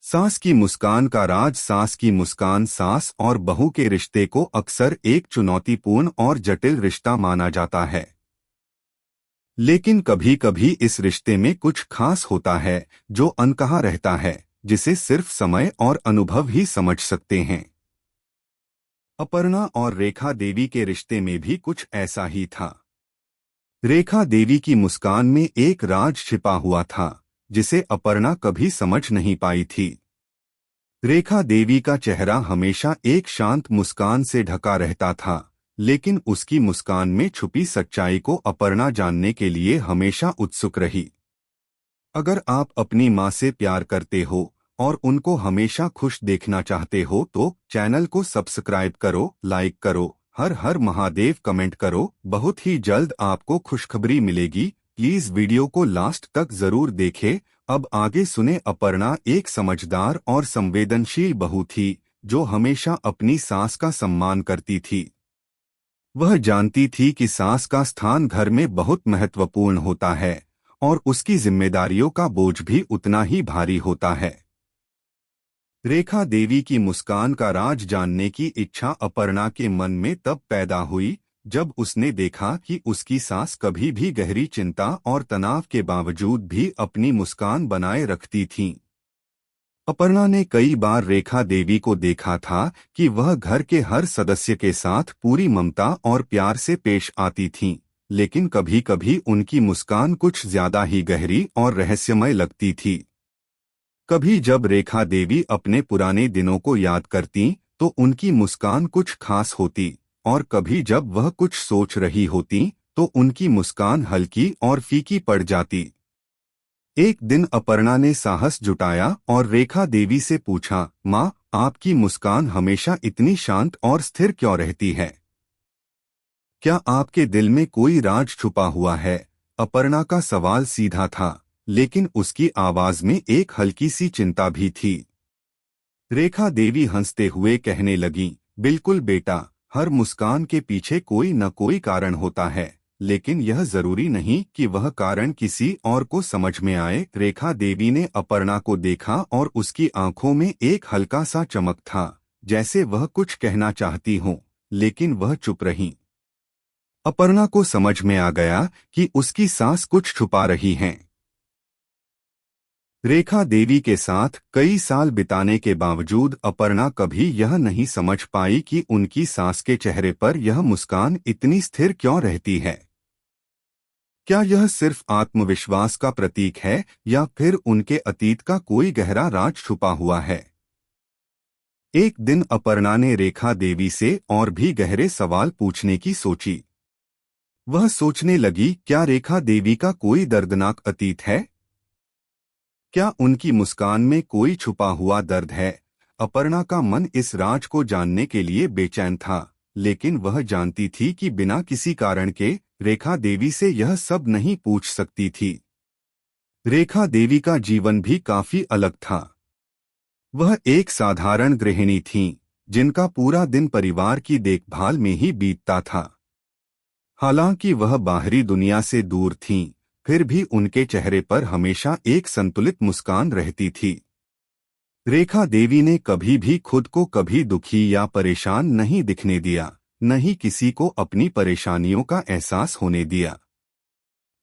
सास की मुस्कान का राज। सास की मुस्कान सास और बहू के रिश्ते को अक्सर एक चुनौतीपूर्ण और जटिल रिश्ता माना जाता है, लेकिन कभी कभी इस रिश्ते में कुछ खास होता है जो अनकहा रहता है, जिसे सिर्फ समय और अनुभव ही समझ सकते हैं। अपर्णा और रेखा देवी के रिश्ते में भी कुछ ऐसा ही था। रेखा देवी की मुस्कान में एक राज छिपा हुआ था, जिसे अपर्णा कभी समझ नहीं पाई थी। रेखा देवी का चेहरा हमेशा एक शांत मुस्कान से ढका रहता था, लेकिन उसकी मुस्कान में छुपी सच्चाई को अपर्णा जानने के लिए हमेशा उत्सुक रही। अगर आप अपनी माँ से प्यार करते हो और उनको हमेशा खुश देखना चाहते हो तो चैनल को सब्सक्राइब करो, लाइक करो, हर हर महादेव कमेंट करो। बहुत ही जल्द आपको खुशखबरी मिलेगी। प्लीज वीडियो को लास्ट तक जरूर देखें। अब आगे सुने। अपर्णा एक समझदार और संवेदनशील बहू थी, जो हमेशा अपनी सास का सम्मान करती थी। वह जानती थी कि सास का स्थान घर में बहुत महत्वपूर्ण होता है और उसकी जिम्मेदारियों का बोझ भी उतना ही भारी होता है। रेखा देवी की मुस्कान का राज जानने की इच्छा अपर्णा के मन में तब पैदा हुई जब उसने देखा कि उसकी सास कभी भी गहरी चिंता और तनाव के बावजूद भी अपनी मुस्कान बनाए रखती थीं। अपर्णा ने कई बार रेखा देवी को देखा था कि वह घर के हर सदस्य के साथ पूरी ममता और प्यार से पेश आती थीं, लेकिन कभी कभी उनकी मुस्कान कुछ ज्यादा ही गहरी और रहस्यमय लगती थी। कभी जब रेखा देवी अपने पुराने दिनों को याद करती तो उनकी मुस्कान कुछ खास होती, और कभी जब वह कुछ सोच रही होती तो उनकी मुस्कान हल्की और फीकी पड़ जाती। एक दिन अपर्णा ने साहस जुटाया और रेखा देवी से पूछा, माँ, आपकी मुस्कान हमेशा इतनी शांत और स्थिर क्यों रहती है? क्या आपके दिल में कोई राज छुपा हुआ है? अपर्णा का सवाल सीधा था, लेकिन उसकी आवाज में एक हल्की सी चिंता भी थी। रेखा देवी हंसते हुए कहने लगी, बिल्कुल बेटा, हर मुस्कान के पीछे कोई न कोई कारण होता है, लेकिन यह जरूरी नहीं कि वह कारण किसी और को समझ में आए। रेखा देवी ने अपर्णा को देखा और उसकी आंखों में एक हल्का सा चमक था, जैसे वह कुछ कहना चाहती हो, लेकिन वह चुप रही। अपर्णा को समझ में आ गया कि उसकी सास कुछ छुपा रही हैं। रेखा देवी के साथ कई साल बिताने के बावजूद अपर्णा कभी यह नहीं समझ पाई कि उनकी सास के चेहरे पर यह मुस्कान इतनी स्थिर क्यों रहती है। क्या यह सिर्फ आत्मविश्वास का प्रतीक है या फिर उनके अतीत का कोई गहरा राज छुपा हुआ है? एक दिन अपर्णा ने रेखा देवी से और भी गहरे सवाल पूछने की सोची। वह सोचने लगी, क्या रेखा देवी का कोई दर्दनाक अतीत है? क्या उनकी मुस्कान में कोई छुपा हुआ दर्द है? अपर्णा का मन इस राज को जानने के लिए बेचैन था, लेकिन वह जानती थी कि बिना किसी कारण के रेखा देवी से यह सब नहीं पूछ सकती थी। रेखा देवी का जीवन भी काफी अलग था। वह एक साधारण गृहिणी थीं, जिनका पूरा दिन परिवार की देखभाल में ही बीतता था। हालांकि वह बाहरी दुनिया से दूर थीं, फिर भी उनके चेहरे पर हमेशा एक संतुलित मुस्कान रहती थी। रेखा देवी ने कभी भी खुद को कभी दुखी या परेशान नहीं दिखने दिया, न ही किसी को अपनी परेशानियों का एहसास होने दिया।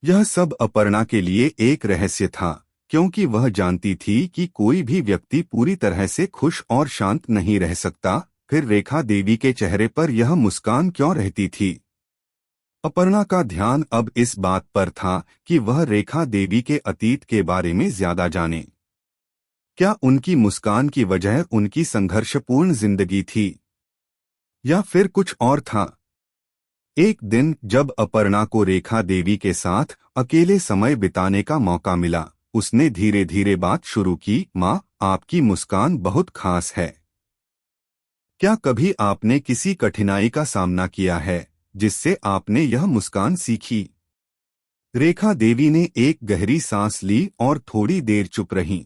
यह सब अपर्णा के लिए एक रहस्य था, क्योंकि वह जानती थी कि कोई भी व्यक्ति पूरी तरह से खुश और शांत नहीं रह सकता। फिर रेखा देवी के चेहरे पर यह मुस्कान क्यों रहती थी? अपर्णा का ध्यान अब इस बात पर था कि वह रेखा देवी के अतीत के बारे में ज्यादा जाने। क्या उनकी मुस्कान की वजह उनकी संघर्षपूर्ण जिंदगी थी या फिर कुछ और था? एक दिन जब अपर्णा को रेखा देवी के साथ अकेले समय बिताने का मौका मिला, उसने धीरे धीरे बात शुरू की। माँ, आपकी मुस्कान बहुत खास है। क्या कभी आपने किसी कठिनाई का सामना किया है जिससे आपने यह मुस्कान सीखी? रेखा देवी ने एक गहरी सांस ली और थोड़ी देर चुप रहीं।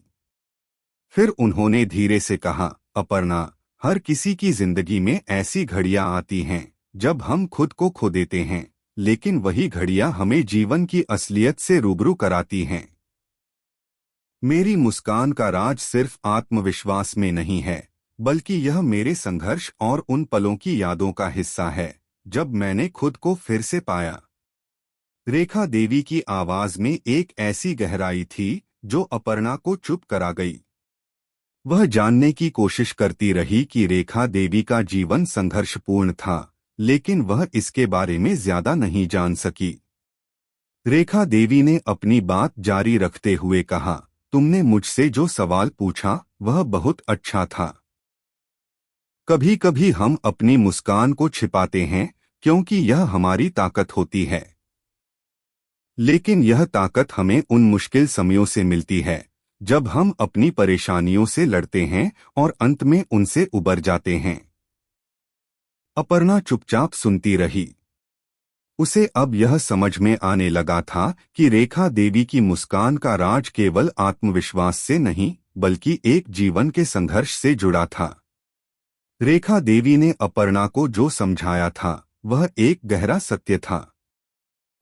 फिर उन्होंने धीरे से कहा, अपर्णा, हर किसी की जिंदगी में ऐसी घड़ियां आती हैं जब हम खुद को खो देते हैं, लेकिन वही घड़ियां हमें जीवन की असलियत से रूबरू कराती हैं। मेरी मुस्कान का राज सिर्फ आत्मविश्वास में नहीं है, बल्कि यह मेरे संघर्ष और उन पलों की यादों का हिस्सा है जब मैंने खुद को फिर से पाया। रेखा देवी की आवाज में एक ऐसी गहराई थी जो अपर्णा को चुप करा गई। वह जानने की कोशिश करती रही कि रेखा देवी का जीवन संघर्षपूर्ण था, लेकिन वह इसके बारे में ज्यादा नहीं जान सकी। रेखा देवी ने अपनी बात जारी रखते हुए कहा, तुमने मुझसे जो सवाल पूछा वह बहुत अच्छा था। कभी कभी हम अपनी मुस्कान को छिपाते हैं क्योंकि यह हमारी ताकत होती है, लेकिन यह ताकत हमें उन मुश्किल समयों से मिलती है जब हम अपनी परेशानियों से लड़ते हैं और अंत में उनसे उबर जाते हैं। अपर्णा चुपचाप सुनती रही। उसे अब यह समझ में आने लगा था कि रेखा देवी की मुस्कान का राज केवल आत्मविश्वास से नहीं, बल्कि एक जीवन के संघर्ष से जुड़ा था। रेखा देवी ने अपर्णा को जो समझाया था वह एक गहरा सत्य था।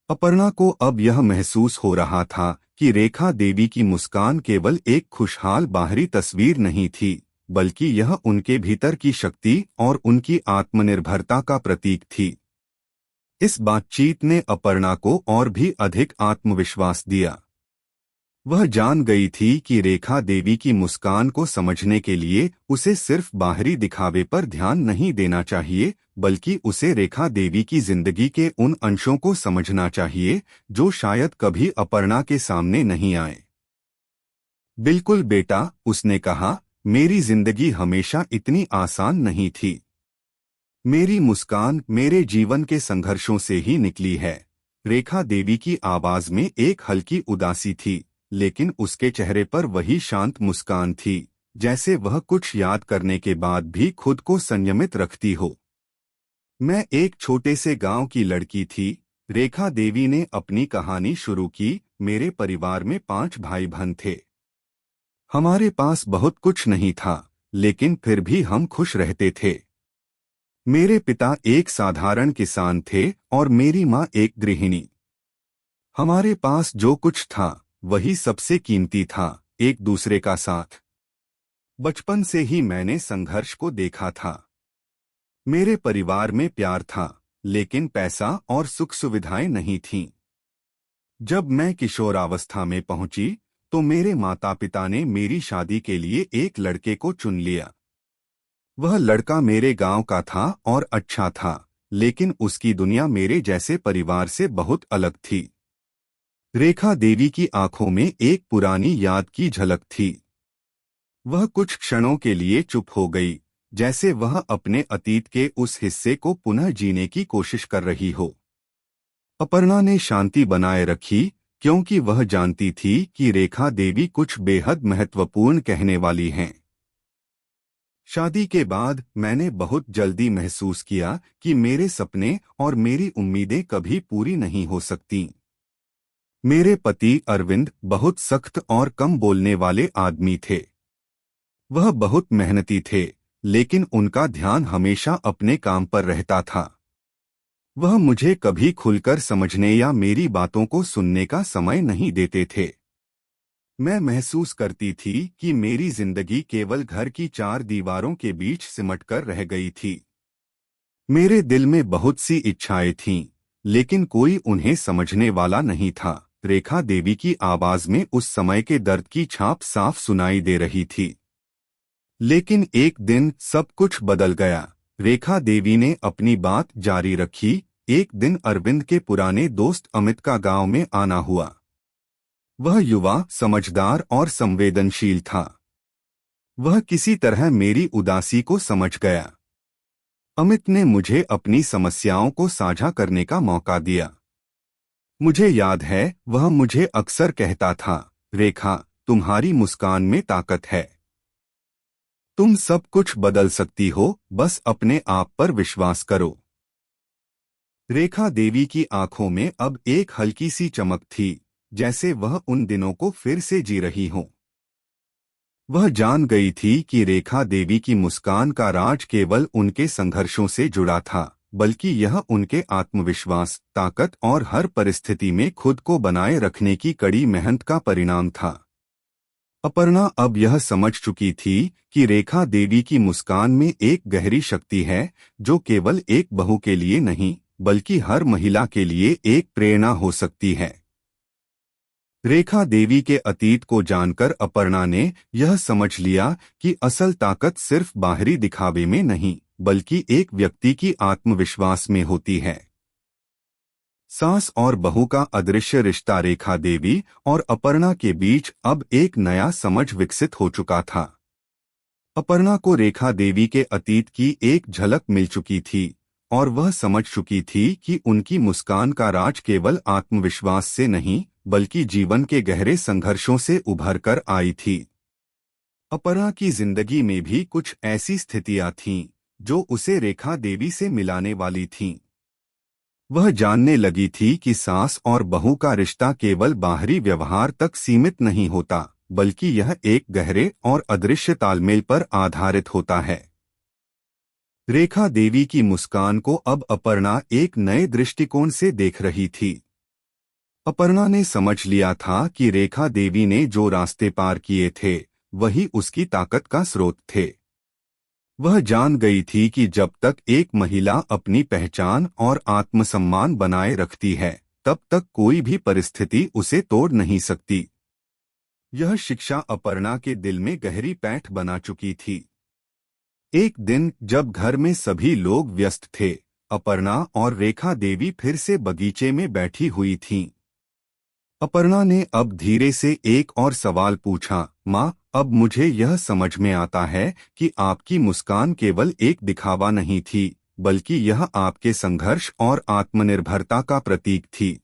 अपर्णा को अब यह महसूस हो रहा था कि रेखा देवी की मुस्कान केवल एक खुशहाल बाहरी तस्वीर नहीं थी, बल्कि यह उनके भीतर की शक्ति और उनकी आत्मनिर्भरता का प्रतीक थी। इस बातचीत ने अपर्णा को और भी अधिक आत्मविश्वास दिया। वह जान गई थी कि रेखा देवी की मुस्कान को समझने के लिए उसे सिर्फ बाहरी दिखावे पर ध्यान नहीं देना चाहिए, बल्कि उसे रेखा देवी की जिंदगी के उन अंशों को समझना चाहिए जो शायद कभी अपर्णा के सामने नहीं आए। बिल्कुल बेटा, उसने कहा, मेरी जिंदगी हमेशा इतनी आसान नहीं थी। मेरी मुस्कान मेरे जीवन के संघर्षों से ही निकली है। रेखा देवी की आवाज में एक हल्की उदासी थी, लेकिन उसके चेहरे पर वही शांत मुस्कान थी, जैसे वह कुछ याद करने के बाद भी खुद को संयमित रखती हो। मैं एक छोटे से गांव की लड़की थी, रेखा देवी ने अपनी कहानी शुरू की। मेरे परिवार में 5 भाई बहन थे। हमारे पास बहुत कुछ नहीं था, लेकिन फिर भी हम खुश रहते थे। मेरे पिता एक साधारण किसान थे और मेरी माँ एक गृहिणी। हमारे पास जो कुछ था वही सबसे कीमती था, एक दूसरे का साथ। बचपन से ही मैंने संघर्ष को देखा था। मेरे परिवार में प्यार था, लेकिन पैसा और सुख सुविधाएं नहीं थीं। जब मैं किशोरावस्था में पहुंची तो मेरे माता पिता ने मेरी शादी के लिए एक लड़के को चुन लिया। वह लड़का मेरे गांव का था और अच्छा था, लेकिन उसकी दुनिया मेरे जैसे परिवार से बहुत अलग थी। रेखा देवी की आंखों में एक पुरानी याद की झलक थी। वह कुछ क्षणों के लिए चुप हो गई, जैसे वह अपने अतीत के उस हिस्से को पुनः जीने की कोशिश कर रही हो। अपर्णा ने शांति बनाए रखी, क्योंकि वह जानती थी कि रेखा देवी कुछ बेहद महत्वपूर्ण कहने वाली हैं। शादी के बाद मैंने बहुत जल्दी महसूस किया कि मेरे सपने और मेरी उम्मीदें कभी पूरी नहीं हो सकती। मेरे पति अरविंद बहुत सख्त और कम बोलने वाले आदमी थे। वह बहुत मेहनती थे, लेकिन उनका ध्यान हमेशा अपने काम पर रहता था। वह मुझे कभी खुलकर समझने या मेरी बातों को सुनने का समय नहीं देते थे। मैं महसूस करती थी कि मेरी जिंदगी केवल घर की 4 दीवारों के बीच सिमटकर रह गई थी। मेरे दिल में बहुत सी इच्छाएं थीं, लेकिन कोई उन्हें समझने वाला नहीं था। रेखा देवी की आवाज में उस समय के दर्द की छाप साफ सुनाई दे रही थी। लेकिन एक दिन सब कुछ बदल गया। रेखा देवी ने अपनी बात जारी रखी। एक दिन अरविंद के पुराने दोस्त अमित का गांव में आना हुआ। वह युवा, समझदार और संवेदनशील था। वह किसी तरह मेरी उदासी को समझ गया। अमित ने मुझे अपनी समस्याओं को साझा करने का मौका दिया। मुझे याद है, वह मुझे अक्सर कहता था, रेखा, तुम्हारी मुस्कान में ताकत है। तुम सब कुछ बदल सकती हो, बस अपने आप पर विश्वास करो। रेखा देवी की आंखों में अब एक हल्की सी चमक थी, जैसे वह उन दिनों को फिर से जी रही हो। वह जान गई थी कि रेखा देवी की मुस्कान का राज केवल उनके संघर्षों से जुड़ा था, बल्कि यह उनके आत्मविश्वास, ताकत और हर परिस्थिति में खुद को बनाए रखने की कड़ी मेहनत का परिणाम था। अपर्णा अब यह समझ चुकी थी कि रेखा देवी की मुस्कान में एक गहरी शक्ति है जो केवल एक बहू के लिए नहीं बल्कि हर महिला के लिए एक प्रेरणा हो सकती है। रेखा देवी के अतीत को जानकर अपर्णा ने यह समझ लिया कि असल ताकत सिर्फ बाहरी दिखावे में नहीं बल्कि एक व्यक्ति की आत्मविश्वास में होती है। सास और बहू का अदृश्य रिश्ता रेखा देवी और अपर्णा के बीच अब एक नया समझ विकसित हो चुका था। अपर्णा को रेखा देवी के अतीत की एक झलक मिल चुकी थी और वह समझ चुकी थी कि उनकी मुस्कान का राज केवल आत्मविश्वास से नहीं बल्कि जीवन के गहरे संघर्षों से उभर कर आई थी। अपर्णा की जिंदगी में भी कुछ ऐसी स्थितियां थीं जो उसे रेखा देवी से मिलाने वाली थीं। वह जानने लगी थी कि सास और बहू का रिश्ता केवल बाहरी व्यवहार तक सीमित नहीं होता बल्कि यह एक गहरे और अदृश्य तालमेल पर आधारित होता है। रेखा देवी की मुस्कान को अब अपर्णा एक नए दृष्टिकोण से देख रही थी। अपर्णा ने समझ लिया था कि रेखा देवी ने जो रास्ते पार किए थे वही उसकी ताकत का स्रोत थे। वह जान गई थी कि जब तक एक महिला अपनी पहचान और आत्मसम्मान बनाए रखती है तब तक कोई भी परिस्थिति उसे तोड़ नहीं सकती। यह शिक्षा अपर्णा के दिल में गहरी पैठ बना चुकी थी। एक दिन जब घर में सभी लोग व्यस्त थे, अपर्णा और रेखा देवी फिर से बगीचे में बैठी हुई थीं। अपर्णा ने अब धीरे से एक और सवाल पूछा, माँ, अब मुझे यह समझ में आता है कि आपकी मुस्कान केवल एक दिखावा नहीं थी बल्कि यह आपके संघर्ष और आत्मनिर्भरता का प्रतीक थी।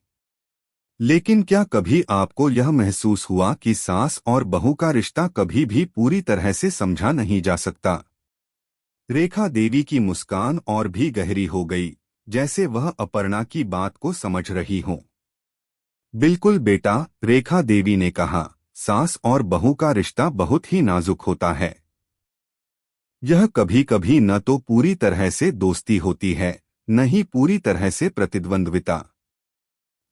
लेकिन क्या कभी आपको यह महसूस हुआ कि सास और बहू का रिश्ता कभी भी पूरी तरह से समझा नहीं जा सकता? रेखा देवी की मुस्कान और भी गहरी हो गई, जैसे वह अपर्णा की बात को समझ रही हो। बिल्कुल बेटा, रेखा देवी ने कहा, सास और बहू का रिश्ता बहुत ही नाजुक होता है। यह कभी कभी न तो पूरी तरह से दोस्ती होती है, न ही पूरी तरह से प्रतिद्वंद्विता।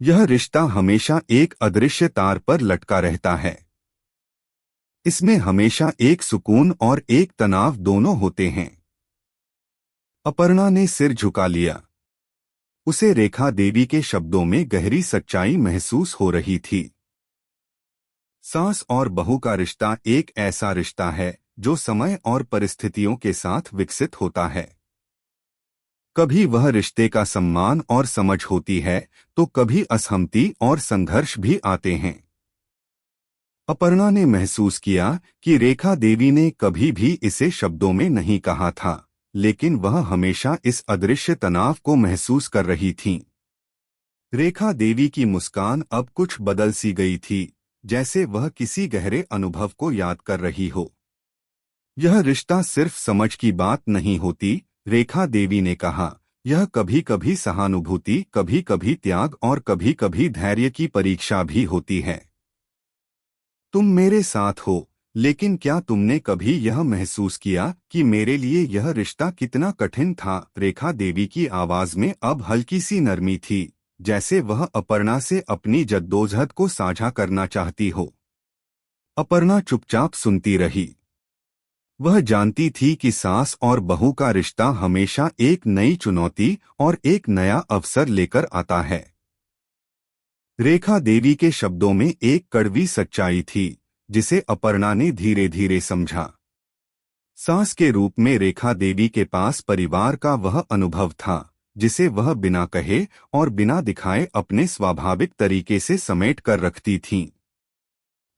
यह रिश्ता हमेशा एक अदृश्य तार पर लटका रहता है। इसमें हमेशा एक सुकून और एक तनाव दोनों होते हैं। अपर्णा ने सिर झुका लिया। उसे रेखा देवी के शब्दों में गहरी सच्चाई महसूस हो रही थी। सास और बहू का रिश्ता एक ऐसा रिश्ता है जो समय और परिस्थितियों के साथ विकसित होता है। कभी वह रिश्ते का सम्मान और समझ होती है तो कभी असहमति और संघर्ष भी आते हैं। अपर्णा ने महसूस किया कि रेखा देवी ने कभी भी इसे शब्दों में नहीं कहा था, लेकिन वह हमेशा इस अदृश्य तनाव को महसूस कर रही थीं। रेखा देवी की मुस्कान अब कुछ बदल सी गई थी, जैसे वह किसी गहरे अनुभव को याद कर रही हो। यह रिश्ता सिर्फ समझ की बात नहीं होती, रेखा देवी ने कहा, यह कभी कभी सहानुभूति, कभी कभी त्याग और कभी कभी धैर्य की परीक्षा भी होती है। तुम मेरे साथ हो, लेकिन क्या तुमने कभी यह महसूस किया कि मेरे लिए यह रिश्ता कितना कठिन था? रेखा देवी की आवाज में अब हल्की सी नरमी थी, जैसे वह अपर्णा से अपनी जद्दोजहद को साझा करना चाहती हो। अपर्णा चुपचाप सुनती रही। वह जानती थी कि सास और बहू का रिश्ता हमेशा एक नई चुनौती और एक नया अवसर लेकर आता है। रेखा देवी के शब्दों में एक कड़वी सच्चाई थी, जिसे अपर्णा ने धीरे धीरे समझा। सास के रूप में रेखा देवी के पास परिवार का वह अनुभव था जिसे वह बिना कहे और बिना दिखाए अपने स्वाभाविक तरीके से समेट कर रखती थीं।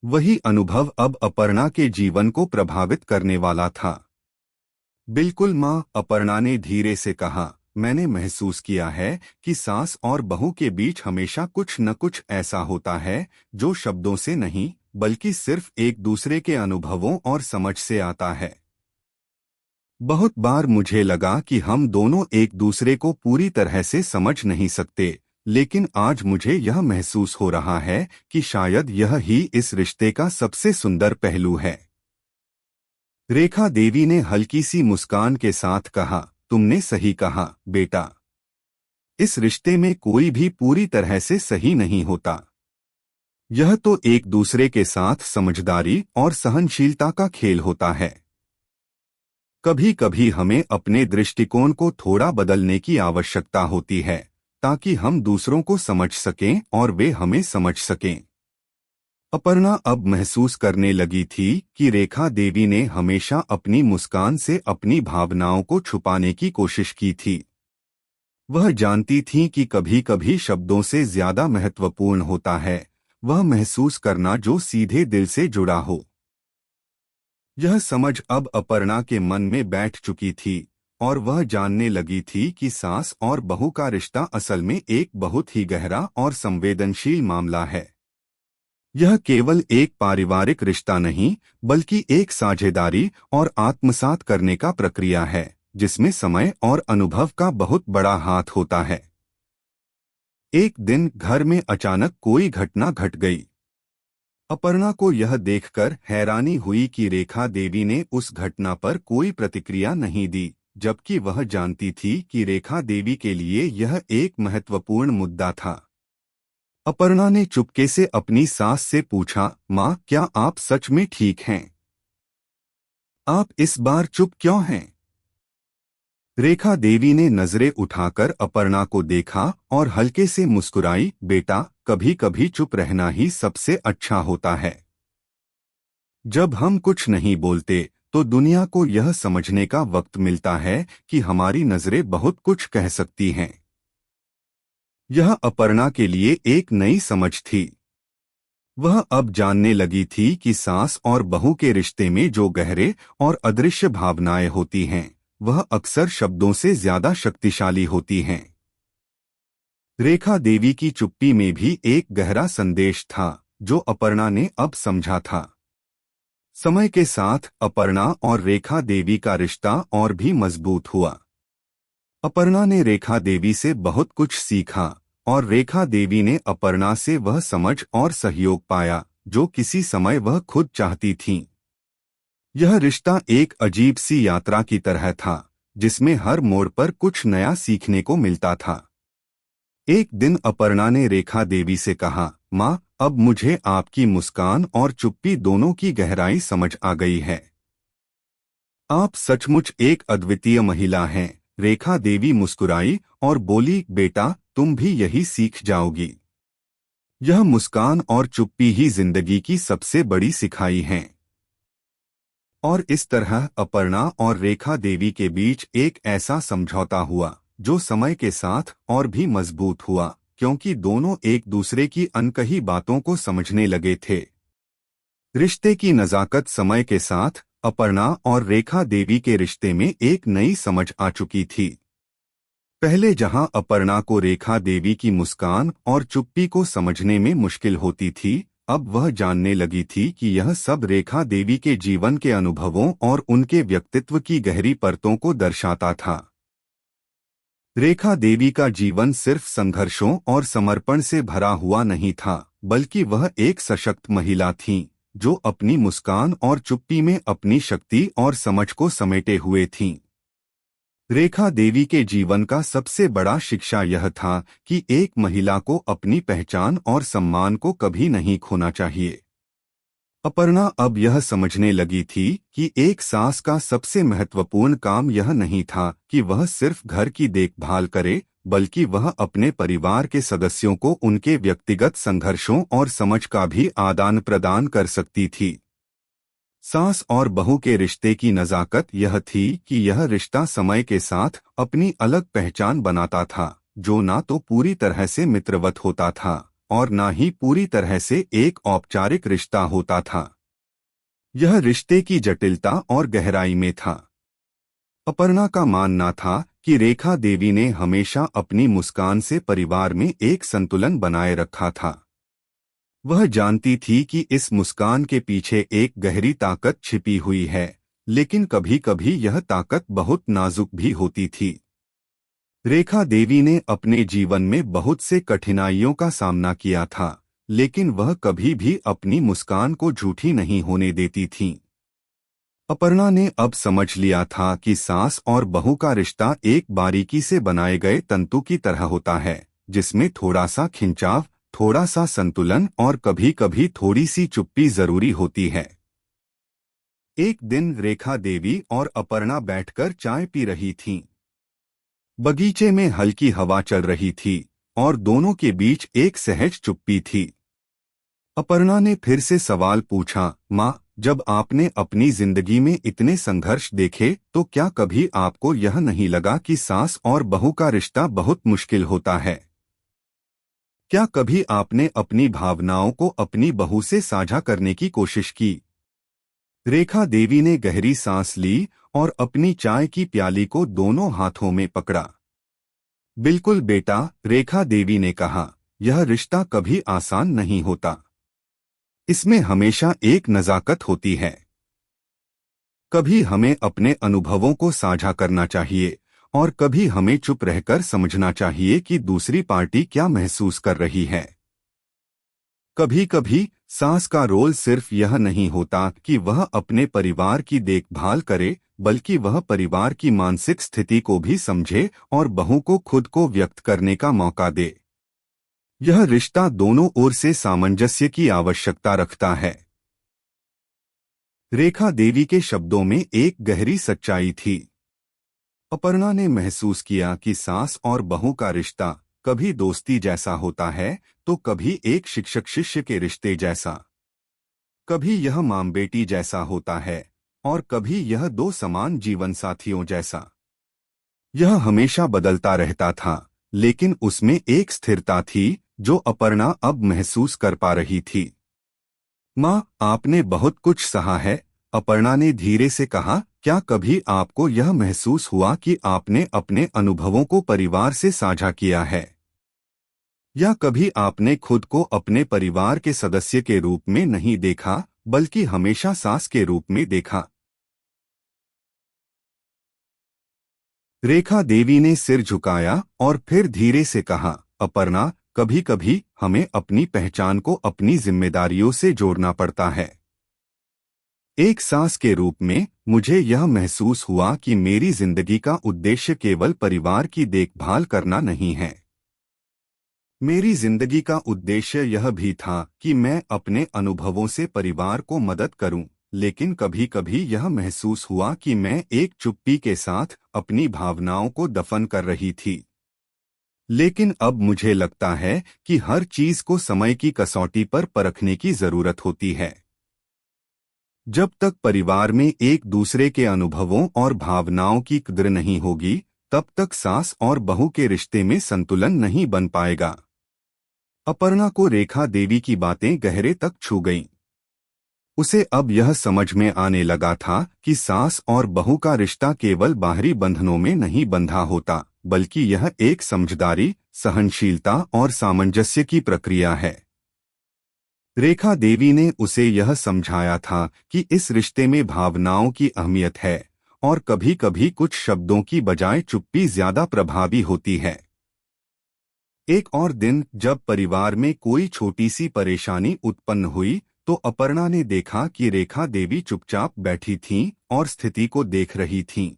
वही अनुभव अब अपर्णा के जीवन को प्रभावित करने वाला था। बिल्कुल माँ, अपर्णा ने धीरे से कहा, मैंने महसूस किया है कि सास और बहू के बीच हमेशा कुछ न कुछ ऐसा होता है जो शब्दों से नहीं बल्कि सिर्फ एक दूसरे के अनुभवों और समझ से आता है। बहुत बार मुझे लगा कि हम दोनों एक दूसरे को पूरी तरह से समझ नहीं सकते, लेकिन आज मुझे यह महसूस हो रहा है कि शायद यह ही इस रिश्ते का सबसे सुंदर पहलू है। रेखा देवी ने हल्की सी मुस्कान के साथ कहा, तुमने सही कहा बेटा। इस रिश्ते में कोई भी पूरी तरह से सही नहीं होता। यह तो एक दूसरे के साथ समझदारी और सहनशीलता का खेल होता है। कभी कभी हमें अपने दृष्टिकोण को थोड़ा बदलने की आवश्यकता होती है ताकि हम दूसरों को समझ सकें और वे हमें समझ सकें। अपर्णा अब महसूस करने लगी थी कि रेखा देवी ने हमेशा अपनी मुस्कान से अपनी भावनाओं को छुपाने की कोशिश की थी। वह जानती थी कि कभी कभी शब्दों से ज्यादा महत्वपूर्ण होता है वह महसूस करना जो सीधे दिल से जुड़ा हो। यह समझ अब अपर्णा के मन में बैठ चुकी थी और वह जानने लगी थी कि सास और बहू का रिश्ता असल में एक बहुत ही गहरा और संवेदनशील मामला है। यह केवल एक पारिवारिक रिश्ता नहीं बल्कि एक साझेदारी और आत्मसात करने का प्रक्रिया है जिसमें समय और अनुभव का बहुत बड़ा हाथ होता है। एक दिन घर में अचानक कोई घटना घट गई। अपर्णा को यह देखकर हैरानी हुई कि रेखा देवी ने उस घटना पर कोई प्रतिक्रिया नहीं दी, जबकि वह जानती थी कि रेखा देवी के लिए यह एक महत्वपूर्ण मुद्दा था। अपर्णा ने चुपके से अपनी सास से पूछा, माँ, क्या आप सच में ठीक हैं? आप इस बार चुप क्यों हैं? रेखा देवी ने नजरें उठाकर अपर्णा को देखा और हल्के से मुस्कुराई, बेटा, कभी कभी चुप रहना ही सबसे अच्छा होता है। जब हम कुछ नहीं बोलते तो दुनिया को यह समझने का वक्त मिलता है कि हमारी नजरें बहुत कुछ कह सकती हैं। यह अपर्णा के लिए एक नई समझ थी। वह अब जानने लगी थी कि सास और बहू के रिश्ते में जो गहरे और अदृश्य भावनाएं होती हैं वह अक्सर शब्दों से ज्यादा शक्तिशाली होती हैं। रेखा देवी की चुप्पी में भी एक गहरा संदेश था जो अपर्णा ने अब समझा था। समय के साथ अपर्णा और रेखा देवी का रिश्ता और भी मजबूत हुआ। अपर्णा ने रेखा देवी से बहुत कुछ सीखा और रेखा देवी ने अपर्णा से वह समझ और सहयोग पाया जो किसी समय वह खुद चाहती थीं। यह रिश्ता एक अजीब सी यात्रा की तरह था जिसमें हर मोड़ पर कुछ नया सीखने को मिलता था। एक दिन अपर्णा ने रेखा देवी से कहा, माँ, अब मुझे आपकी मुस्कान और चुप्पी दोनों की गहराई समझ आ गई है। आप सचमुच एक अद्वितीय महिला हैं। रेखा देवी मुस्कुराई और बोली, बेटा, तुम भी यही सीख जाओगी। यह मुस्कान और चुप्पी ही जिंदगी की सबसे बड़ी सिखाई हैं। और इस तरह अपर्णा और रेखा देवी के बीच एक ऐसा समझौता हुआ जो समय के साथ और भी मजबूत हुआ क्योंकि दोनों एक दूसरे की अनकही बातों को समझने लगे थे। रिश्ते की नज़ाकत समय के साथ अपर्णा और रेखा देवी के रिश्ते में एक नई समझ आ चुकी थी। पहले जहां अपर्णा को रेखा देवी की मुस्कान और चुप्पी को समझने में मुश्किल होती थी, अब वह जानने लगी थी कि यह सब रेखा देवी के जीवन के अनुभवों और उनके व्यक्तित्व की गहरी परतों को दर्शाता था। रेखा देवी का जीवन सिर्फ संघर्षों और समर्पण से भरा हुआ नहीं था, बल्कि वह एक सशक्त महिला थीं, जो अपनी मुस्कान और चुप्पी में अपनी शक्ति और समझ को समेटे हुए थीं। रेखा देवी के जीवन का सबसे बड़ा शिक्षा यह था कि एक महिला को अपनी पहचान और सम्मान को कभी नहीं खोना चाहिए। अपर्णा अब यह समझने लगी थी कि एक सास का सबसे महत्वपूर्ण काम यह नहीं था कि वह सिर्फ घर की देखभाल करे, बल्कि वह अपने परिवार के सदस्यों को उनके व्यक्तिगत संघर्षों और समझ का भी आदान प्रदान कर सकती थी। सास और बहू के रिश्ते की नज़ाकत यह थी कि यह रिश्ता समय के साथ अपनी अलग पहचान बनाता था, जो ना तो पूरी तरह से मित्रवत होता था और ना ही पूरी तरह से एक औपचारिक रिश्ता होता था। यह रिश्ते की जटिलता और गहराई में था। अपर्णा का मानना था कि रेखा देवी ने हमेशा अपनी मुस्कान से परिवार में एक संतुलन बनाए रखा था। वह जानती थी कि इस मुस्कान के पीछे एक गहरी ताकत छिपी हुई है, लेकिन कभी कभी यह ताकत बहुत नाजुक भी होती थी। रेखा देवी ने अपने जीवन में बहुत से कठिनाइयों का सामना किया था, लेकिन वह कभी भी अपनी मुस्कान को झूठी नहीं होने देती थीं। अपर्णा ने अब समझ लिया था कि सास और बहू का रिश्ता एक बारीकी से बनाए गए तंतु की तरह होता है, जिसमें थोड़ा सा खिंचाव, थोड़ा सा संतुलन और कभी कभी थोड़ी सी चुप्पी जरूरी होती है। एक दिन रेखा देवी और अपर्णा बैठकर चाय पी रही थीं। बगीचे में हल्की हवा चल रही थी और दोनों के बीच एक सहज चुप्पी थी। अपर्णा ने फिर से सवाल पूछा, माँ, जब आपने अपनी जिंदगी में इतने संघर्ष देखे तो क्या कभी आपको यह नहीं लगा कि सास और बहू का रिश्ता बहुत मुश्किल होता है? क्या कभी आपने अपनी भावनाओं को अपनी बहू से साझा करने की कोशिश की? रेखा देवी ने गहरी सांस ली और अपनी चाय की प्याली को दोनों हाथों में पकड़ा। बिल्कुल बेटा, रेखा देवी ने कहा, यह रिश्ता कभी आसान नहीं होता। इसमें हमेशा एक नज़ाकत होती है। कभी हमें अपने अनुभवों को साझा करना चाहिए और कभी हमें चुप रहकर समझना चाहिए कि दूसरी पार्टी क्या महसूस कर रही है। कभी कभी सास का रोल सिर्फ यह नहीं होता कि वह अपने परिवार की देखभाल करे, बल्कि वह परिवार की मानसिक स्थिति को भी समझे और बहू को खुद को व्यक्त करने का मौका दे। यह रिश्ता दोनों ओर से सामंजस्य की आवश्यकता रखता है। रेखा देवी के शब्दों में एक गहरी सच्चाई थी। अपर्णा ने महसूस किया कि सास और बहू का रिश्ता कभी दोस्ती जैसा होता है तो कभी एक शिक्षक शिष्य के रिश्ते जैसा। कभी यह मां बेटी जैसा होता है और कभी यह दो समान जीवन साथियों जैसा। यह हमेशा बदलता रहता था, लेकिन उसमें एक स्थिरता थी जो अपर्णा अब महसूस कर पा रही थी। माँ, आपने बहुत कुछ सहा है, अपर्णा ने धीरे से कहा। क्या कभी आपको यह महसूस हुआ कि आपने अपने अनुभवों को परिवार से साझा किया है? या कभी आपने खुद को अपने परिवार के सदस्य के रूप में नहीं देखा, बल्कि हमेशा सास के रूप में देखा? रेखा देवी ने सिर झुकाया और फिर धीरे से कहा, अपर्णा, कभी कभी हमें अपनी पहचान को अपनी जिम्मेदारियों से जोड़ना पड़ता है। एक सास के रूप में मुझे यह महसूस हुआ कि मेरी जिंदगी का उद्देश्य केवल परिवार की देखभाल करना नहीं है। मेरी जिंदगी का उद्देश्य यह भी था कि मैं अपने अनुभवों से परिवार को मदद करूं, लेकिन कभी कभी यह महसूस हुआ कि मैं एक चुप्पी के साथ अपनी भावनाओं को दफन कर रही थी। लेकिन अब मुझे लगता है कि हर चीज को समय की कसौटी पर परखने की जरूरत होती है। जब तक परिवार में एक दूसरे के अनुभवों और भावनाओं की कद्र नहीं होगी, तब तक सास और बहू के रिश्ते में संतुलन नहीं बन पाएगा। अपर्णा को रेखा देवी की बातें गहरे तक छू गईं। उसे अब यह समझ में आने लगा था कि सास और बहू का रिश्ता केवल बाहरी बंधनों में नहीं बंधा होता, बल्कि यह एक समझदारी, सहनशीलता और सामंजस्य की प्रक्रिया है। रेखा देवी ने उसे यह समझाया था कि इस रिश्ते में भावनाओं की अहमियत है और कभी कभी कुछ शब्दों की बजाय चुप्पी ज्यादा प्रभावी होती है। एक और दिन जब परिवार में कोई छोटी सी परेशानी उत्पन्न हुई तो अपर्णा ने देखा कि रेखा देवी चुपचाप बैठी थीं और स्थिति को देख रही थीं।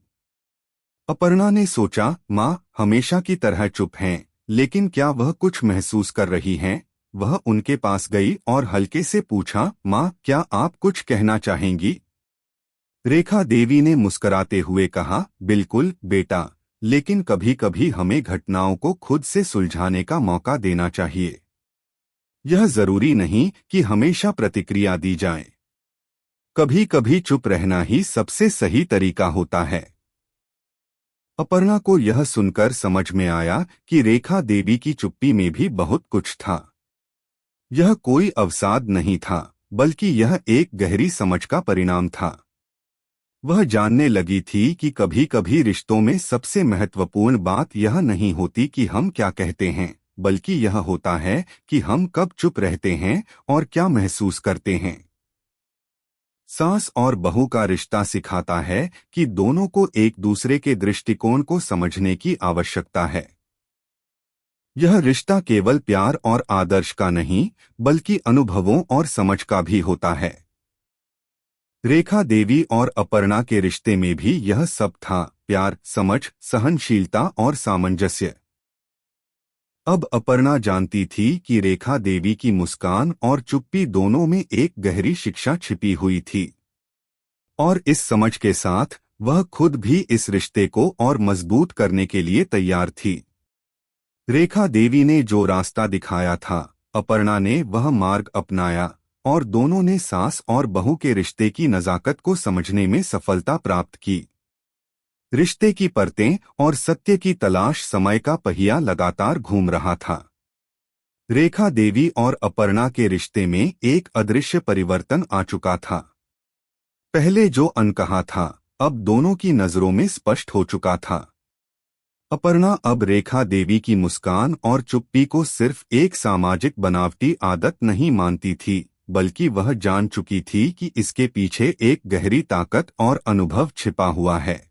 अपर्णा ने सोचा, माँ हमेशा की तरह चुप हैं, लेकिन क्या वह कुछ महसूस कर रही हैं? वह उनके पास गई और हल्के से पूछा, माँ, क्या आप कुछ कहना चाहेंगी? रेखा देवी ने मुस्कुराते हुए कहा, बिल्कुल बेटा, लेकिन कभी कभी हमें घटनाओं को खुद से सुलझाने का मौका देना चाहिए। यह जरूरी नहीं कि हमेशा प्रतिक्रिया दी जाए। कभी कभी चुप रहना ही सबसे सही तरीका होता है। अपर्णा को यह सुनकर समझ में आया कि रेखा देवी की चुप्पी में भी बहुत कुछ था। यह कोई अवसाद नहीं था, बल्कि यह एक गहरी समझ का परिणाम था। वह जानने लगी थी कि कभी कभी रिश्तों में सबसे महत्वपूर्ण बात यह नहीं होती कि हम क्या कहते हैं, बल्कि यह होता है कि हम कब चुप रहते हैं और क्या महसूस करते हैं। सास और बहू का रिश्ता सिखाता है कि दोनों को एक दूसरे के दृष्टिकोण को समझने की आवश्यकता है। यह रिश्ता केवल प्यार और आदर्श का नहीं, बल्कि अनुभवों और समझ का भी होता है। रेखा देवी और अपर्णा के रिश्ते में भी यह सब था, प्यार, समझ, सहनशीलता और सामंजस्य। अब अपर्णा जानती थी कि रेखा देवी की मुस्कान और चुप्पी दोनों में एक गहरी शिक्षा छिपी हुई थी, और इस समझ के साथ वह खुद भी इस रिश्ते को और मजबूत करने के लिए तैयार थी। रेखा देवी ने जो रास्ता दिखाया था, अपर्णा ने वह मार्ग अपनाया, और दोनों ने सास और बहू के रिश्ते की नज़ाकत को समझने में सफलता प्राप्त की। रिश्ते की परतें और सत्य की तलाश समय का पहिया लगातार घूम रहा था। रेखा देवी और अपर्णा के रिश्ते में एक अदृश्य परिवर्तन आ चुका था। पहले जो अनकहा था, अब दोनों की नजरों में स्पष्ट हो चुका था। अपर्णा अब रेखा देवी की मुस्कान और चुप्पी को सिर्फ एक सामाजिक बनावटी आदत नहीं मानती थी, बल्कि वह जान चुकी थी कि इसके पीछे एक गहरी ताकत और अनुभव छिपा हुआ है।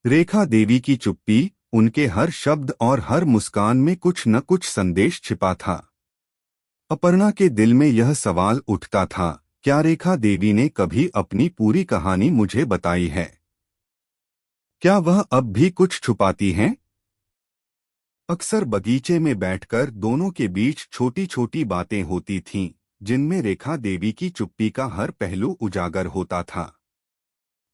रेखा देवी की चुप्पी, उनके हर शब्द और हर मुस्कान में कुछ न कुछ संदेश छिपा था। अपर्णा के दिल में यह सवाल उठता था, क्या रेखा देवी ने कभी अपनी पूरी कहानी मुझे बताई है? क्या वह अब भी कुछ छुपाती हैं? अक्सर बगीचे में बैठकर दोनों के बीच छोटी छोटी बातें होती थीं, जिनमें रेखा देवी की चुप्पी का हर पहलू उजागर होता था।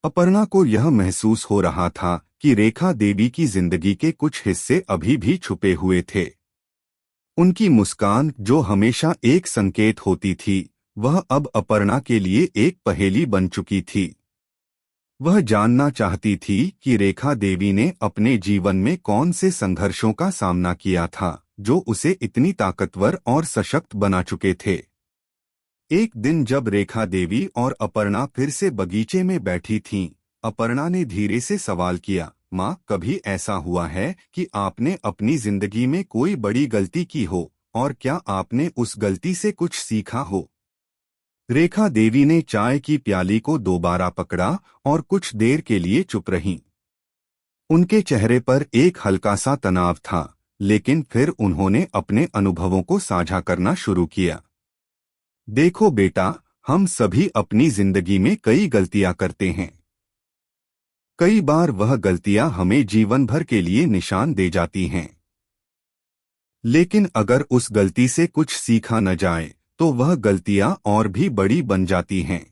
अपर्णा को यह महसूस हो रहा था कि रेखा देवी की जिंदगी के कुछ हिस्से अभी भी छुपे हुए थे। उनकी मुस्कान, जो हमेशा एक संकेत होती थी, वह अब अपर्णा के लिए एक पहेली बन चुकी थी। वह जानना चाहती थी कि रेखा देवी ने अपने जीवन में कौन से संघर्षों का सामना किया था, जो उसे इतनी ताकतवर और सशक्त बना चुके थे। एक दिन जब रेखा देवी और अपर्णा फिर से बगीचे में बैठी थीं, अपर्णा ने धीरे से सवाल किया, माँ, कभी ऐसा हुआ है कि आपने अपनी जिंदगी में कोई बड़ी गलती की हो, और क्या आपने उस गलती से कुछ सीखा हो? रेखा देवी ने चाय की प्याली को दोबारा पकड़ा और कुछ देर के लिए चुप रहीं। उनके चेहरे पर एक हल्का सा तनाव था, लेकिन फिर उन्होंने अपने अनुभवों को साझा करना शुरू किया। देखो बेटा, हम सभी अपनी जिंदगी में कई गलतियां करते हैं। कई बार वह गलतियां हमें जीवन भर के लिए निशान दे जाती हैं। लेकिन अगर उस गलती से कुछ सीखा न जाए, तो वह गलतियां और भी बड़ी बन जाती हैं।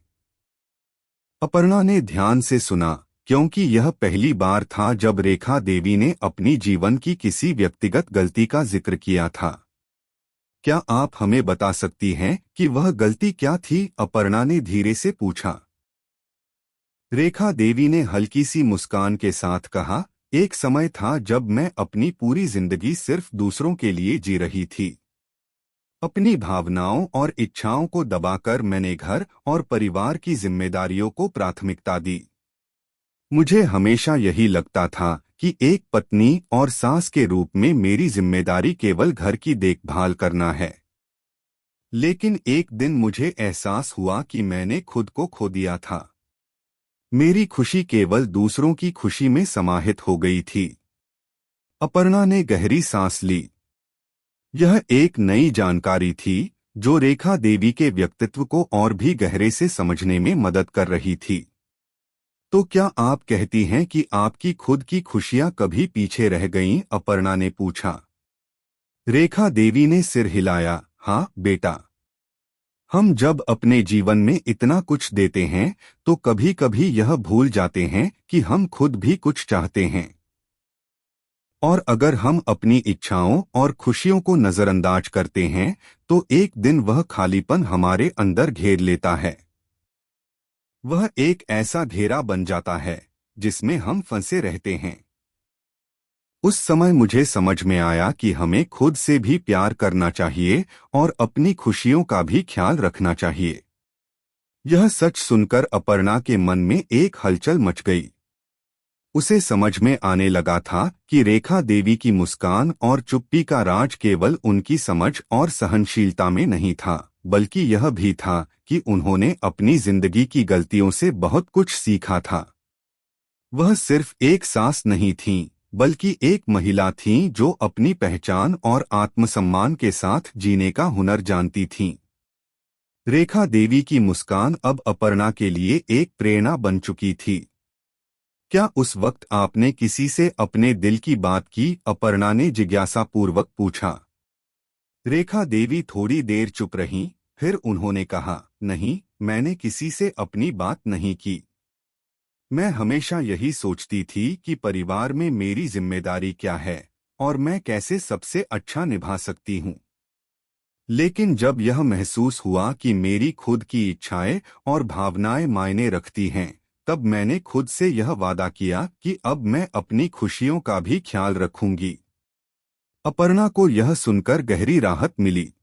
अपर्णा ने ध्यान से सुना, क्योंकि यह पहली बार था जब रेखा देवी ने अपनी जीवन की किसी व्यक्तिगत गलती का जिक्र किया था। क्या आप हमें बता सकती हैं कि वह गलती क्या थी? अपर्णा ने धीरे से पूछा। रेखा देवी ने हल्की सी मुस्कान के साथ कहा, एक समय था जब मैं अपनी पूरी जिंदगी सिर्फ दूसरों के लिए जी रही थी। अपनी भावनाओं और इच्छाओं को दबाकर मैंने घर और परिवार की जिम्मेदारियों को प्राथमिकता दी। मुझे हमेशा यही लगता था कि एक पत्नी और सास के रूप में मेरी जिम्मेदारी केवल घर की देखभाल करना है। लेकिन एक दिन मुझे एहसास हुआ कि मैंने खुद को खो दिया था। मेरी खुशी केवल दूसरों की खुशी में समाहित हो गई थी। अपर्णा ने गहरी सांस ली। यह एक नई जानकारी थी, जो रेखा देवी के व्यक्तित्व को और भी गहरे से समझने में मदद कर रही थी। तो क्या आप कहती हैं कि आपकी खुद की खुशियां कभी पीछे रह गईं? अपर्णा ने पूछा। रेखा देवी ने सिर हिलाया, हाँ बेटा। हम जब अपने जीवन में इतना कुछ देते हैं, तो कभी कभी यह भूल जाते हैं कि हम खुद भी कुछ चाहते हैं। और अगर हम अपनी इच्छाओं और खुशियों को नजरअंदाज करते हैं, तो एक दिन वह खालीपन हमारे अंदर घेर लेता है। वह एक ऐसा घेरा बन जाता है जिसमें हम फंसे रहते हैं। उस समय मुझे समझ में आया कि हमें खुद से भी प्यार करना चाहिए और अपनी खुशियों का भी ख्याल रखना चाहिए। यह सच सुनकर अपर्णा के मन में एक हलचल मच गई। उसे समझ में आने लगा था कि रेखा देवी की मुस्कान और चुप्पी का राज केवल उनकी समझ और सहनशीलता में नहीं था, बल्कि यह भी था कि उन्होंने अपनी जिंदगी की गलतियों से बहुत कुछ सीखा था। वह सिर्फ एक सास नहीं थीं, बल्कि एक महिला थीं जो अपनी पहचान और आत्मसम्मान के साथ जीने का हुनर जानती थीं। रेखा देवी की मुस्कान अब अपर्णा के लिए एक प्रेरणा बन चुकी थी। क्या उस वक्त आपने किसी से अपने दिल की बात की? अपर्णा ने जिज्ञासापूर्वक पूछा। रेखा देवी थोड़ी देर चुप रहीं, फिर उन्होंने कहा, नहीं, मैंने किसी से अपनी बात नहीं की। मैं हमेशा यही सोचती थी कि परिवार में मेरी जिम्मेदारी क्या है और मैं कैसे सबसे अच्छा निभा सकती हूँ। लेकिन जब यह महसूस हुआ कि मेरी खुद की इच्छाएं और भावनाएं मायने रखती हैं, तब मैंने खुद से यह वादा किया कि अब मैं अपनी खुशियों का भी ख्याल रखूंगी। अपर्णा को यह सुनकर गहरी राहत मिली।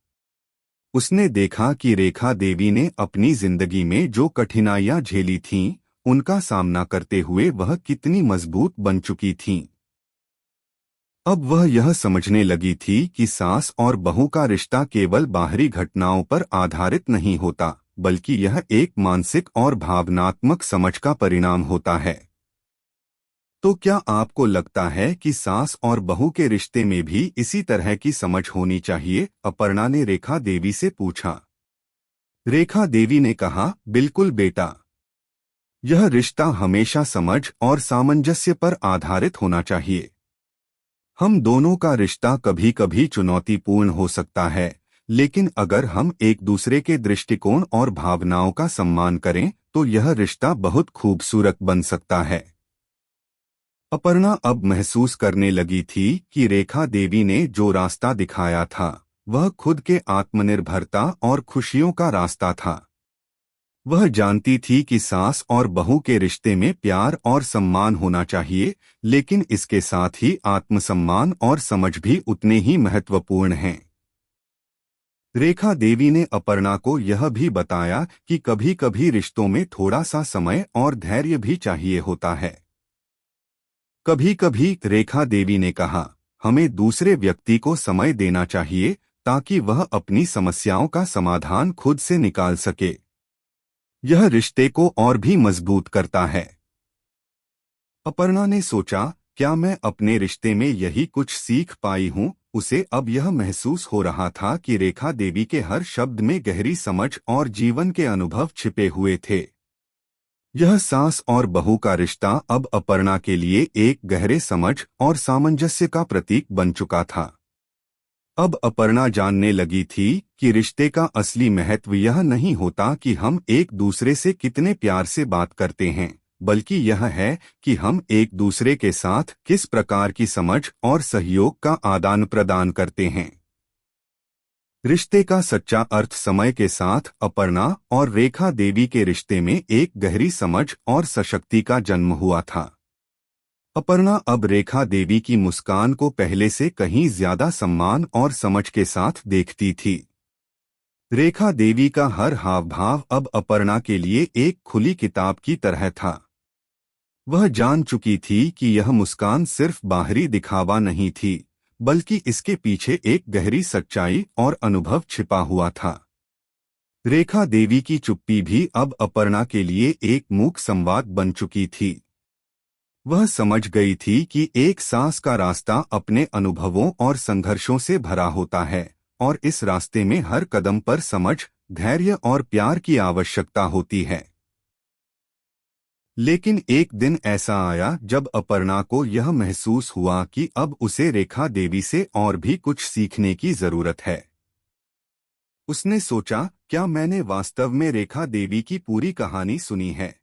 उसने देखा कि रेखा देवी ने अपनी जिंदगी में जो कठिनाइयां झेली थीं, उनका सामना करते हुए वह कितनी मजबूत बन चुकी थीं। अब वह यह समझने लगी थी कि सास और बहू का रिश्ता केवल बाहरी घटनाओं पर आधारित नहीं होता, बल्कि यह एक मानसिक और भावनात्मक समझ का परिणाम होता है। तो क्या आपको लगता है कि सास और बहू के रिश्ते में भी इसी तरह की समझ होनी चाहिए? अपर्णा ने रेखा देवी से पूछा। रेखा देवी ने कहा, बिल्कुल बेटा। यह रिश्ता हमेशा समझ और सामंजस्य पर आधारित होना चाहिए। हम दोनों का रिश्ता कभी कभी चुनौतीपूर्ण हो सकता है, लेकिन अगर हम एक दूसरे के दृष्टिकोण और भावनाओं का सम्मान करें, तो यह रिश्ता बहुत खूबसूरत बन सकता है। अपर्णा अब महसूस करने लगी थी कि रेखा देवी ने जो रास्ता दिखाया था, वह खुद के आत्मनिर्भरता और खुशियों का रास्ता था। वह जानती थी कि सास और बहू के रिश्ते में प्यार और सम्मान होना चाहिए, लेकिन इसके साथ ही आत्मसम्मान और समझ भी उतने ही महत्वपूर्ण हैं। रेखा देवी ने अपर्णा को यह भी बताया कि कभी कभी रिश्तों में थोड़ा सा समय और धैर्य भी चाहिए होता है। कभी कभी, रेखा देवी ने कहा, हमें दूसरे व्यक्ति को समय देना चाहिए ताकि वह अपनी समस्याओं का समाधान खुद से निकाल सके। यह रिश्ते को और भी मजबूत करता है। अपर्णा ने सोचा, क्या मैं अपने रिश्ते में यही कुछ सीख पाई हूँ? उसे अब यह महसूस हो रहा था कि रेखा देवी के हर शब्द में गहरी समझ और जीवन के अनुभव छिपे हुए थे। यह सास और बहू का रिश्ता अब अपर्णा के लिए एक गहरे समझ और सामंजस्य का प्रतीक बन चुका था। अब अपर्णा जानने लगी थी कि रिश्ते का असली महत्व यह नहीं होता कि हम एक दूसरे से कितने प्यार से बात करते हैं, बल्कि यह है कि हम एक दूसरे के साथ किस प्रकार की समझ और सहयोग का आदान प्रदान करते हैं। रिश्ते का सच्चा अर्थ समय के साथ अपर्णा और रेखा देवी के रिश्ते में एक गहरी समझ और सशक्ति का जन्म हुआ था। अपर्णा अब रेखा देवी की मुस्कान को पहले से कहीं ज्यादा सम्मान और समझ के साथ देखती थी। रेखा देवी का हर हाव भाव अब अपर्णा के लिए एक खुली किताब की तरह था। वह जान चुकी थी कि यह मुस्कान सिर्फ बाहरी दिखावा नहीं थी, बल्कि इसके पीछे एक गहरी सच्चाई और अनुभव छिपा हुआ था। रेखा देवी की चुप्पी भी अब अपर्णा के लिए एक मूक संवाद बन चुकी थी। वह समझ गई थी कि एक सास का रास्ता अपने अनुभवों और संघर्षों से भरा होता है, और इस रास्ते में हर कदम पर समझ, धैर्य और प्यार की आवश्यकता होती है। लेकिन एक दिन ऐसा आया जब अपर्णा को यह महसूस हुआ कि अब उसे रेखा देवी से और भी कुछ सीखने की जरूरत है। उसने सोचा, क्या मैंने वास्तव में रेखा देवी की पूरी कहानी सुनी है?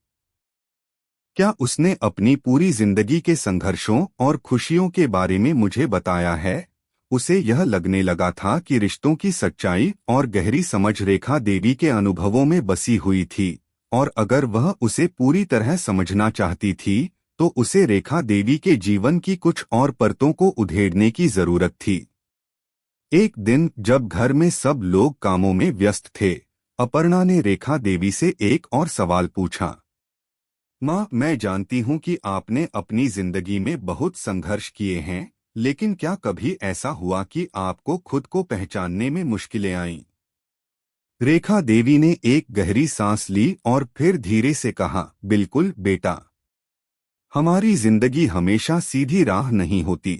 क्या उसने अपनी पूरी जिंदगी के संघर्षों और खुशियों के बारे में मुझे बताया है? उसे यह लगने लगा था कि रिश्तों की सच्चाई और गहरी समझ रेखा देवी के अनुभवों में बसी हुई थी, और अगर वह उसे पूरी तरह समझना चाहती थी, तो उसे रेखा देवी के जीवन की कुछ और परतों को उधेड़ने की जरूरत थी। एक दिन जब घर में सब लोग कामों में व्यस्त थे, अपर्णा ने रेखा देवी से एक और सवाल पूछा। माँ, मैं जानती हूँ कि आपने अपनी जिंदगी में बहुत संघर्ष किए हैं, लेकिन क्या कभी ऐसा हुआ कि आपको खुद को पहचानने में मुश्किलें आईं? रेखा देवी ने एक गहरी सांस ली और फिर धीरे से कहा, बिल्कुल बेटा। हमारी जिंदगी हमेशा सीधी राह नहीं होती।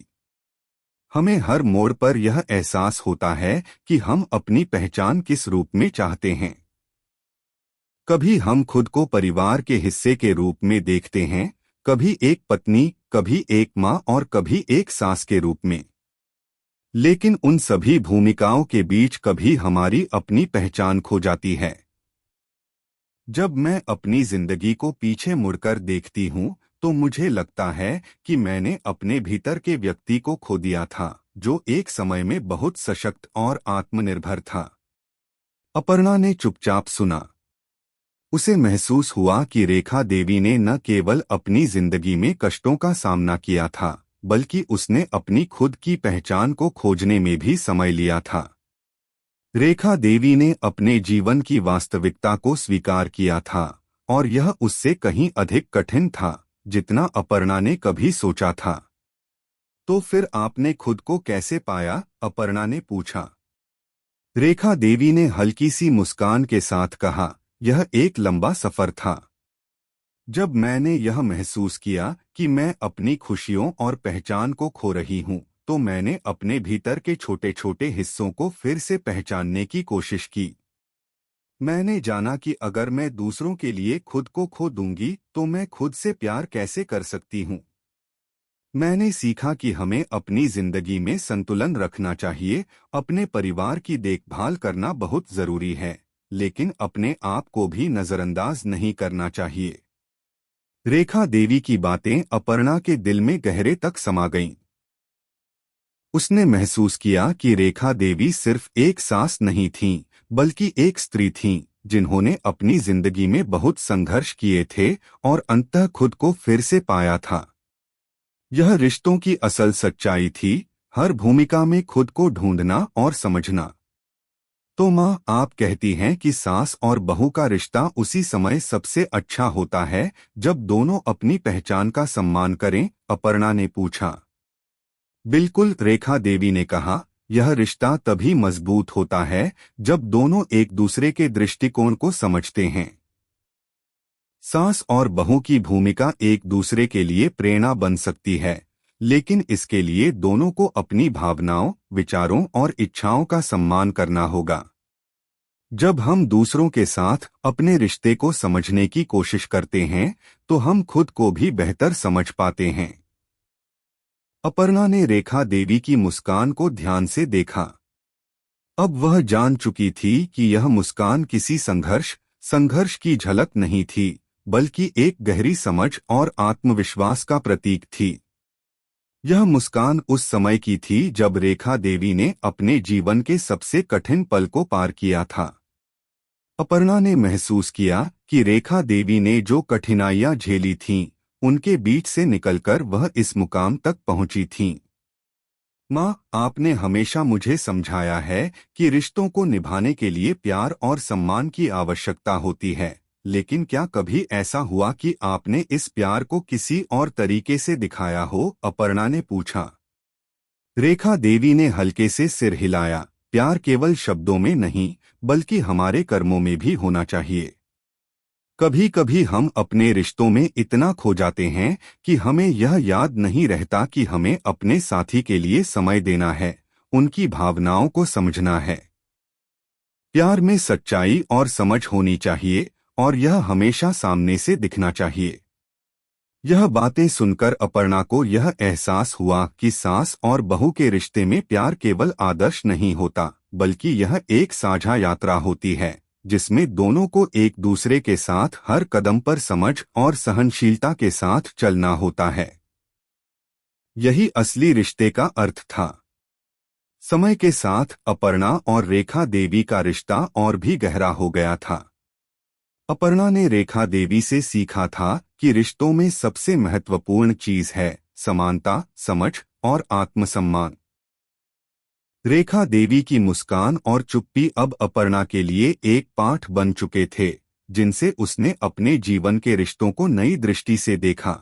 हमें हर मोड़ पर यह एहसास होता है कि हम अपनी पहचान किस रूप में चाहते हैं। कभी हम खुद को परिवार के हिस्से के रूप में देखते हैं, कभी एक पत्नी, कभी एक माँ और कभी एक सास के रूप में। लेकिन उन सभी भूमिकाओं के बीच कभी हमारी अपनी पहचान खो जाती है। जब मैं अपनी जिंदगी को पीछे मुड़कर देखती हूँ तो मुझे लगता है कि मैंने अपने भीतर के व्यक्ति को खो दिया था, जो एक समय में बहुत सशक्त और आत्मनिर्भर था। अपर्णा ने चुपचाप सुना। उसे महसूस हुआ कि रेखा देवी ने न केवल अपनी जिंदगी में कष्टों का सामना किया था, बल्कि उसने अपनी खुद की पहचान को खोजने में भी समय लिया था। रेखा देवी ने अपने जीवन की वास्तविकता को स्वीकार किया था, और यह उससे कहीं अधिक कठिन था जितना अपर्णा ने कभी सोचा था। तो फिर आपने खुद को कैसे पाया? अपर्णा ने पूछा। रेखा देवी ने हल्की सी मुस्कान के साथ कहा, यह एक लंबा सफर था। जब मैंने यह महसूस किया कि मैं अपनी खुशियों और पहचान को खो रही हूँ, तो मैंने अपने भीतर के छोटे छोटे हिस्सों को फिर से पहचानने की कोशिश की। मैंने जाना कि अगर मैं दूसरों के लिए खुद को खो दूंगी तो मैं खुद से प्यार कैसे कर सकती हूँ। मैंने सीखा कि हमें अपनी जिंदगी में संतुलन रखना चाहिए। अपने परिवार की देखभाल करना बहुत जरूरी है, लेकिन अपने आप को भी नजरअंदाज नहीं करना चाहिए। रेखा देवी की बातें अपर्णा के दिल में गहरे तक समा गईं। उसने महसूस किया कि रेखा देवी सिर्फ एक सास नहीं थीं, बल्कि एक स्त्री थीं, जिन्होंने अपनी जिंदगी में बहुत संघर्ष किए थे और अंततः खुद को फिर से पाया था। यह रिश्तों की असल सच्चाई थी, हर भूमिका में खुद को ढूंढना और समझना। तो माँ, आप कहती हैं कि सास और बहू का रिश्ता उसी समय सबसे अच्छा होता है जब दोनों अपनी पहचान का सम्मान करें? अपर्णा ने पूछा। बिल्कुल, रेखा देवी ने कहा, यह रिश्ता तभी मजबूत होता है जब दोनों एक दूसरे के दृष्टिकोण को समझते हैं। सास और बहू की भूमिका एक दूसरे के लिए प्रेरणा बन सकती है, लेकिन इसके लिए दोनों को अपनी भावनाओं, विचारों और इच्छाओं का सम्मान करना होगा। जब हम दूसरों के साथ अपने रिश्ते को समझने की कोशिश करते हैं, तो हम खुद को भी बेहतर समझ पाते हैं। अपर्णा ने रेखा देवी की मुस्कान को ध्यान से देखा। अब वह जान चुकी थी कि यह मुस्कान किसी संघर्ष की झलक नहीं थी, बल्कि एक गहरी समझ और आत्मविश्वास का प्रतीक थी। यह मुस्कान उस समय की थी जब रेखा देवी ने अपने जीवन के सबसे कठिन पल को पार किया था। अपर्णा ने महसूस किया कि रेखा देवी ने जो कठिनाइयां झेली थीं, उनके बीच से निकलकर वह इस मुकाम तक पहुंची थीं। माँ, आपने हमेशा मुझे समझाया है कि रिश्तों को निभाने के लिए प्यार और सम्मान की आवश्यकता होती है, लेकिन क्या कभी ऐसा हुआ कि आपने इस प्यार को किसी और तरीके से दिखाया हो? अपर्णा ने पूछा। रेखा देवी ने हल्के से सिर हिलाया। प्यार केवल शब्दों में नहीं, बल्कि हमारे कर्मों में भी होना चाहिए। कभी कभी हम अपने रिश्तों में इतना खो जाते हैं कि हमें यह याद नहीं रहता कि हमें अपने साथी के लिए समय देना है, उनकी भावनाओं को समझना है। प्यार में सच्चाई और समझ होनी चाहिए, और यह हमेशा सामने से दिखना चाहिए। यह बातें सुनकर अपर्णा को यह एहसास हुआ कि सास और बहू के रिश्ते में प्यार केवल आदर्श नहीं होता, बल्कि यह एक साझा यात्रा होती है, जिसमें दोनों को एक दूसरे के साथ हर कदम पर समझ और सहनशीलता के साथ चलना होता है। यही असली रिश्ते का अर्थ था। समय के साथ अपर्णा और रेखा देवी का रिश्ता और भी गहरा हो गया था। अपर्णा ने रेखा देवी से सीखा था कि रिश्तों में सबसे महत्वपूर्ण चीज है समानता, समझ और आत्मसम्मान। रेखा देवी की मुस्कान और चुप्पी अब अपर्णा के लिए एक पाठ बन चुके थे, जिनसे उसने अपने जीवन के रिश्तों को नई दृष्टि से देखा।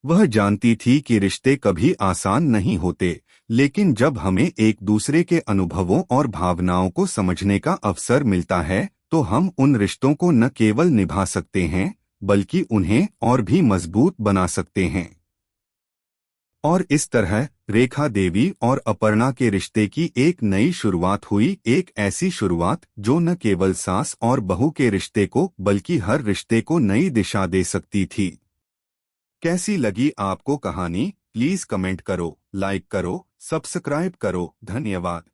वह जानती थी कि रिश्ते कभी आसान नहीं होते, लेकिन जब हमें एक दूसरे के अनुभवों और भावनाओं को समझने का अवसर मिलता है, तो हम उन रिश्तों को न केवल निभा सकते हैं, बल्कि उन्हें और भी मजबूत बना सकते हैं। और इस तरह रेखा देवी और अपर्णा के रिश्ते की एक नई शुरुआत हुई, एक ऐसी शुरुआत जो न केवल सास और बहू के रिश्ते को, बल्कि हर रिश्ते को नई दिशा दे सकती थी। कैसी लगी आपको कहानी? प्लीज कमेंट करो, लाइक करो, सब्सक्राइब करो। धन्यवाद।